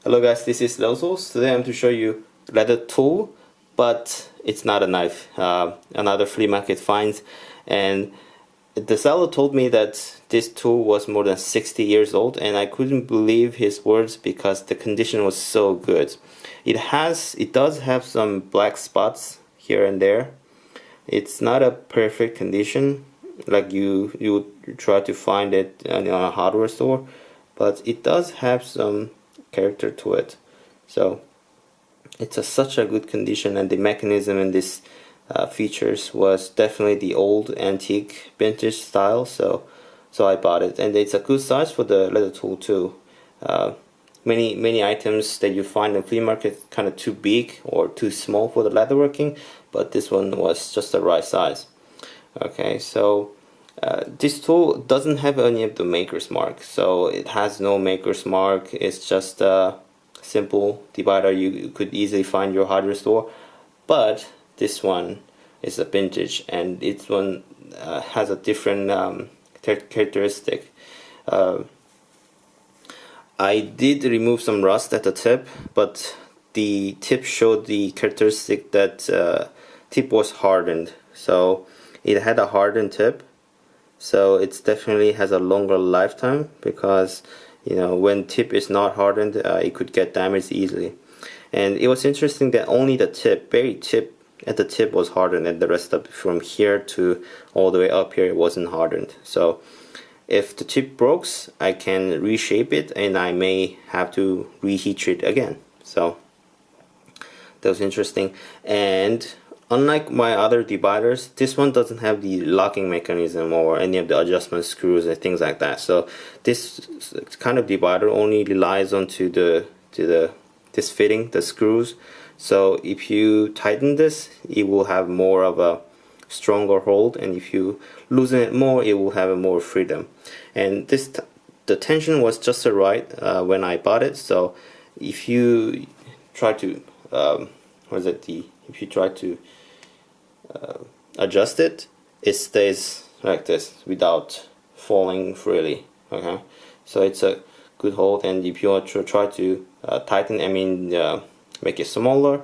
Hello guys, this is leathertoolz. Today I'm to show you leather tool, but it's not a knife. Another flea market find, and the seller told me that this tool was more than 60 years old, and I couldn't believe his words because the condition was so good. It does have some black spots here and there. It's not a perfect condition like you try to find it on a hardware store, but it does have some character to it. So it's such a good condition, and the mechanism and this features was definitely the old antique vintage style, so I bought it, and it's a good size for the leather tool too. Many items that you find in flea market kind of too big or too small for the leatherworking, but this one was just the right size. Okay, so this tool doesn't have any of the maker's mark, so it has no maker's mark. It's just a simple divider you could easily find your hardware store. But this one is a vintage, and this one has a different characteristic. I did remove some rust at the tip, but the tip showed the characteristic that tip was hardened. So it had a hardened tip, so it definitely has a longer lifetime, because when tip is not hardened, it could get damaged easily. And it was interesting that only the tip, very tip at the tip, was hardened, and the rest of from here to all the way up here it wasn't hardened. So if the tip breaks, I can reshape it, and I may have to reheat treat again. So that was interesting. And unlike my other dividers, this one doesn't have the locking mechanism or any of the adjustment screws and things like that. So this kind of divider only relies onto this fitting, the screws. So if you tighten this, it will have more of a stronger hold, and if you loosen it more, it will have more freedom. And the tension was just right when I bought it. So if you try to if you try to adjust it, it stays like this without falling freely. Okay, so it's a good hold. And if you want to try to tighten, make it smaller,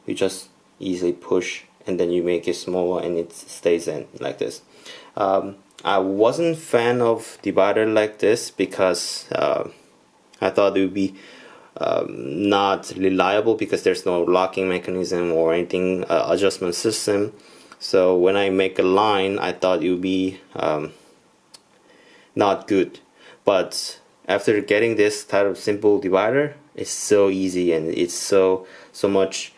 you just easily push, and then you make it smaller, and it stays in like this. I wasn't a fan of divider like this because I thought it would be not reliable, because there's no locking mechanism or anything adjustment system. So when I make a line, I thought it would be not good. But after getting this type of simple divider, it's so easy, and it's so much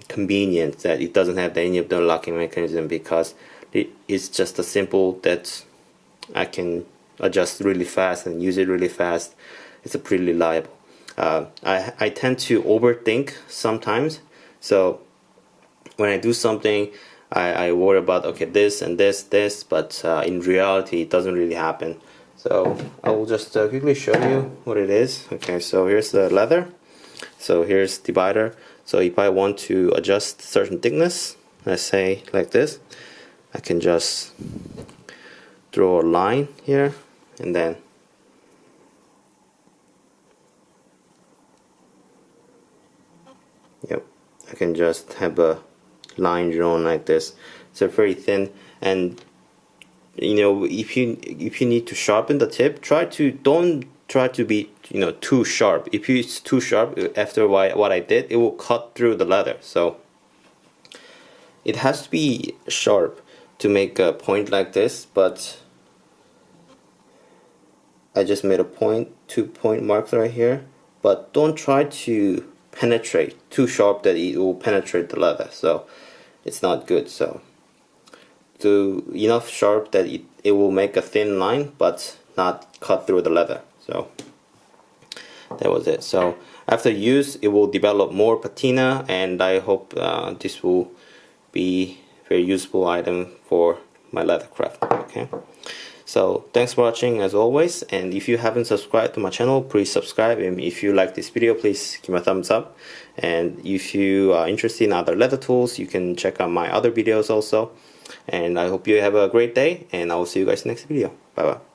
convenient that it doesn't have any of the locking mechanism, because it's just a simple that I can adjust really fast and use it really fast. It's a pretty reliable. I tend to overthink sometimes, so when I do something, I worry about, okay, this and this, but in reality it doesn't really happen. So I will just quickly show you what it is. Okay, so here's the leather, so here's divider. So if I want to adjust certain thickness, let's say like this, I can just draw a line here, and then I can just have a line drawn like this. So very thin. And if you need to sharpen the tip, don't try to be too sharp. If it's too sharp, after what I did, it will cut through the leather. So it has to be sharp to make a point like this, but I just made a point, 2-point marks right here. But don't try to penetrate too sharp that it will penetrate the leather, so it's not good. So do enough sharp that it will make a thin line but not cut through the leather. So that was it. So after use, it will develop more patina, and I hope this will be a very useful item for my leather craft. Okay, so thanks for watching as always, and if you haven't subscribed to my channel, please subscribe, and if you like this video, please give me a thumbs up. And if you are interested in other leather tools, you can check out my other videos also. And I hope you have a great day, and I will see you guys next video. Bye bye.